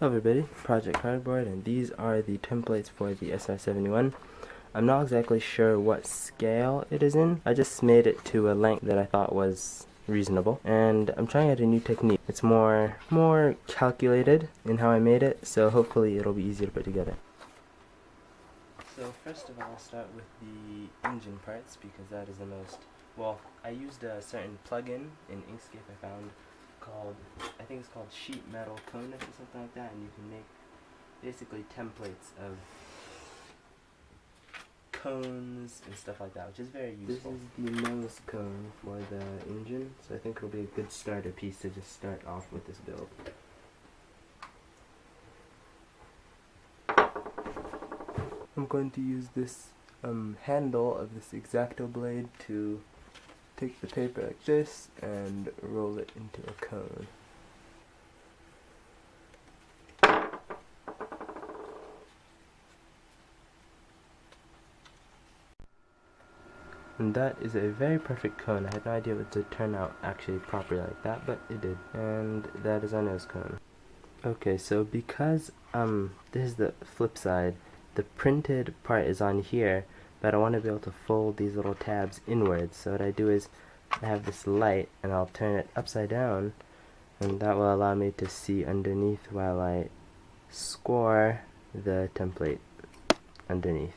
Hello everybody, Project Cardboard, and these are the templates for the SR-71. I'm not exactly sure what scale it is in. I just made it to a length that I thought was reasonable, and I'm trying out a new technique. It's more calculated in how I made it, so hopefully it'll be easier to put together. So first of all, I'll start with the engine parts because that is the most, well, I used a certain plugin in Inkscape I found called, I think it's called sheet metal conus or something like that, and you can make basically templates of cones and stuff like that, which is very useful. This is the nose cone for the engine, so I think it'll be a good starter piece to just start off with this build. I'm going to use this handle of this X-Acto blade to take the paper like this and roll it into a cone. And that is a very perfect cone. I had no idea it would turn out actually properly like that, but it did. And that is our nose cone. Okay, so because this is the flip side, the printed part is on here, but I want to be able to fold these little tabs inwards. So what I do is I have this light and I'll turn it upside down, and that will allow me to see underneath while I score the template underneath.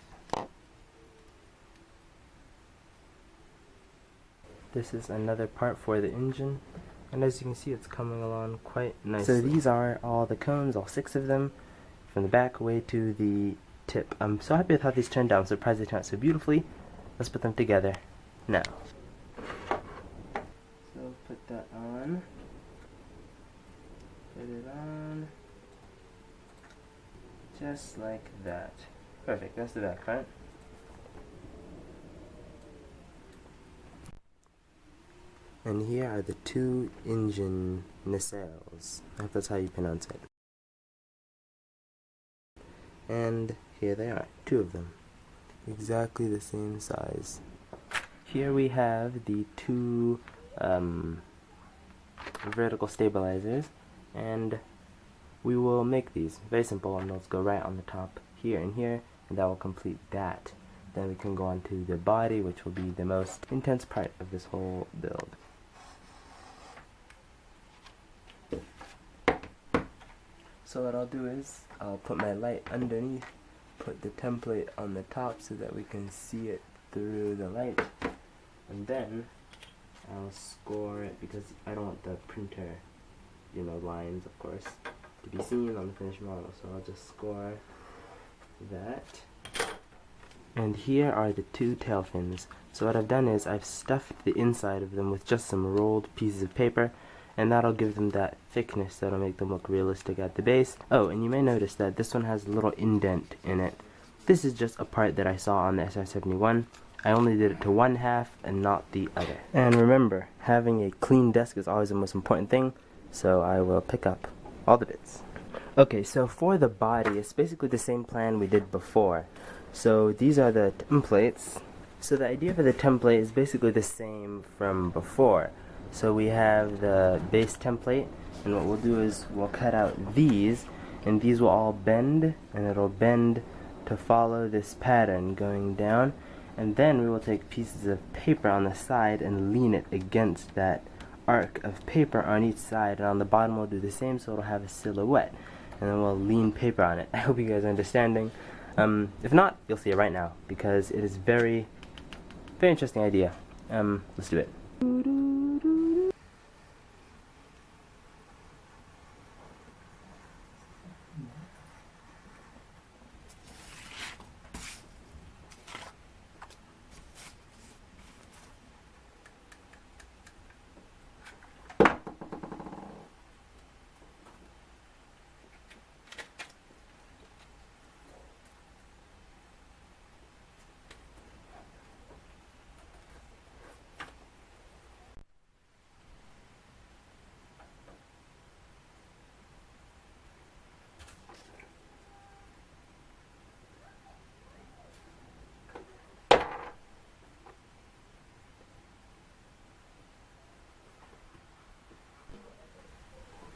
This is another part for the engine, and as you can see it's coming along quite nicely. So these are all the cones, all 6 of them, from the back way to the tip. I'm so happy with how these turned out. I'm surprised they turned out so beautifully. Let's put them together now. So put that on. Put it on. Just like that. Perfect, that's the back front. And here are the 2 engine nacelles. I hope that's how you pronounce it. And here they are, 2 of them. Exactly the same size. Here we have the 2 vertical stabilizers, and we will make these. Very simple, and those go right on the top here and here, and that will complete that. Then we can go on to the body, which will be the most intense part of this whole build. So what I'll do is, I'll put my light underneath, put the template on the top so that we can see it through the light, and then I'll score it because I don't want the printer, lines of course, to be seen on the finished model, so I'll just score that. And here are the 2 tail fins. So what I've done is I've stuffed the inside of them with just some rolled pieces of paper, and that'll give them that thickness that'll make them look realistic at the base. Oh, and you may notice that this one has a little indent in it. This is just a part that I saw on the SR-71. I only did it to 1/2 and not the other. And remember, having a clean desk is always the most important thing, so I will pick up all the bits. Okay, so for the body, it's basically the same plan we did before. So these are the templates. So the idea for the template is basically the same from before. So we have the base template, and what we'll do is we'll cut out these, and these will all bend, and it'll bend to follow this pattern going down, and then we will take pieces of paper on the side and lean it against that arc of paper on each side, and on the bottom we'll do the same, so it'll have a silhouette, and then we'll lean paper on it. I hope you guys are understanding. If not, you'll see it right now, because it is very interesting idea. Let's do it.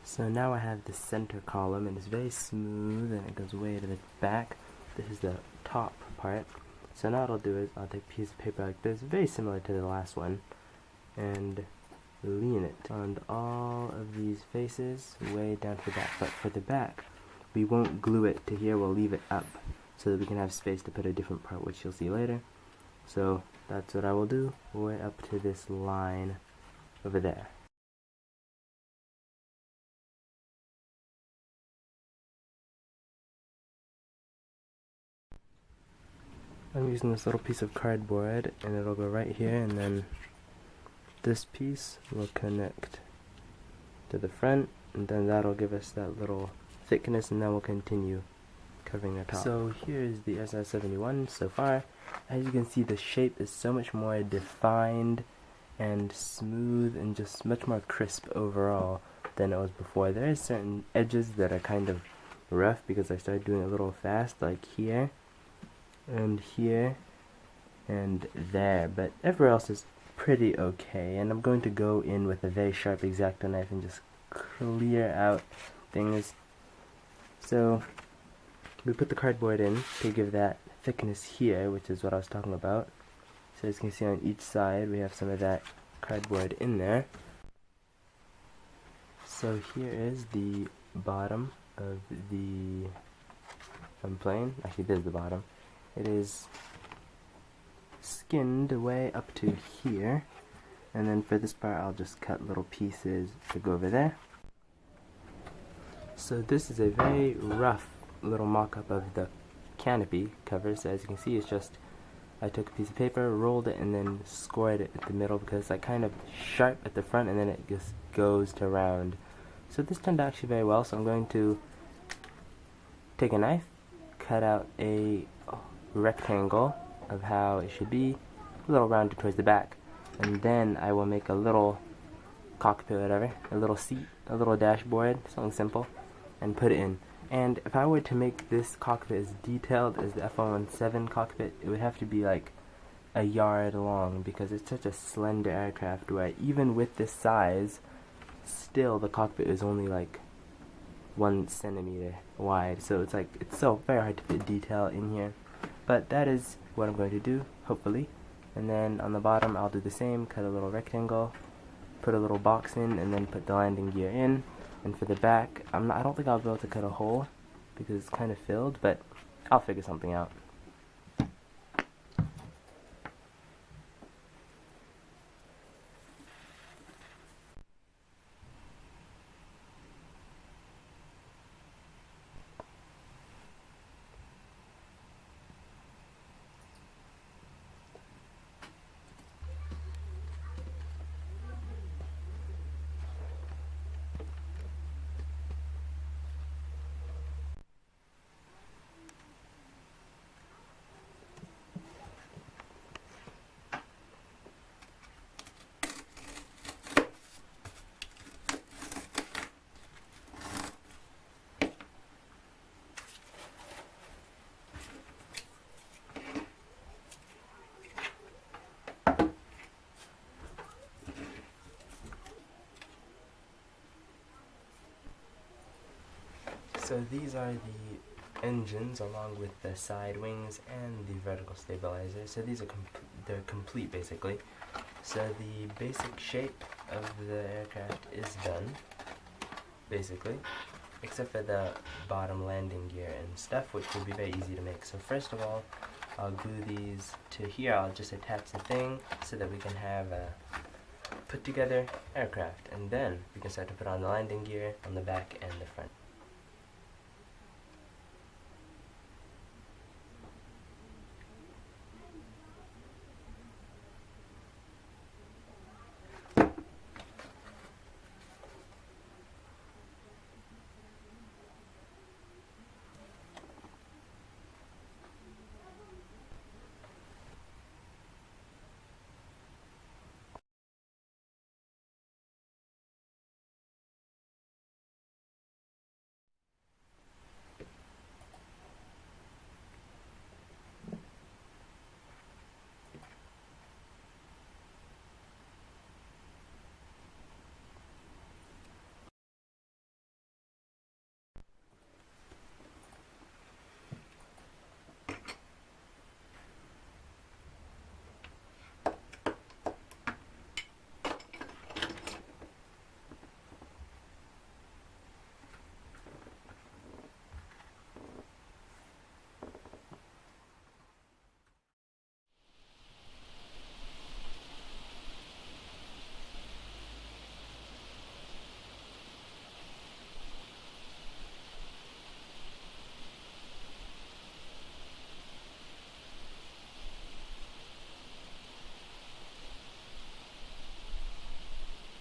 So now I have the center column, and it's very smooth, and it goes way to the back. This is the top part. So now what I'll do is I'll take a piece of paper like this, very similar to the last one, and lean it on all of these faces way down to the back. But for the back, we won't glue it to here, we'll leave it up so that we can have space to put a different part, which you'll see later. So that's what I will do, way up to this line over there. I'm using this little piece of cardboard, and it'll go right here, and then this piece will connect to the front, and then that'll give us that little thickness, and then we'll continue covering the top. So here is the SR-71 so far. As you can see, the shape is so much more defined and smooth and just much more crisp overall than it was before. There are certain edges that are kind of rough because I started doing it a little fast, like here and here and there, but everywhere else is pretty okay. And I'm going to go in with a very sharp X-Acto knife and just clear out things. So we put the cardboard in to give that thickness here, which is what I was talking about. So as you can see on each side, we have some of that cardboard in there. So here is the bottom of the plane. Actually, this is the bottom. It is skinned way up to here, and then for this part I'll just cut little pieces to go over there. So this is a very rough little mock-up of the canopy cover. So as you can see, it's just I took a piece of paper, rolled it, and then scored it at the middle because it's like kind of sharp at the front, and then it just goes to round. So this turned out actually very well. So I'm going to take a knife, cut out a rectangle of how it should be, a little rounded towards the back, and then I will make a little cockpit, whatever, a little seat, a little dashboard, something simple, and put it in. And if I were to make this cockpit as detailed as the F-117 cockpit, it would have to be like a yard long because it's such a slender aircraft where even with this size, still the cockpit is only like 1 centimeter wide. So it's like, it's so very hard to fit detail in here. But that is what I'm going to do, hopefully. And then on the bottom I'll do the same, cut a little rectangle, put a little box in, and then put the landing gear in. And for the back, I don't think I'll be able to cut a hole because it's kind of filled, but I'll figure something out. So these are the engines along with the side wings and the vertical stabilizer. So these are they're complete basically. So the basic shape of the aircraft is done, basically, except for the bottom landing gear and stuff, which will be very easy to make. So first of all, I'll glue these to here. I'll just attach the thing so that we can have a put together aircraft, and then we can start to put on the landing gear on the back and the front.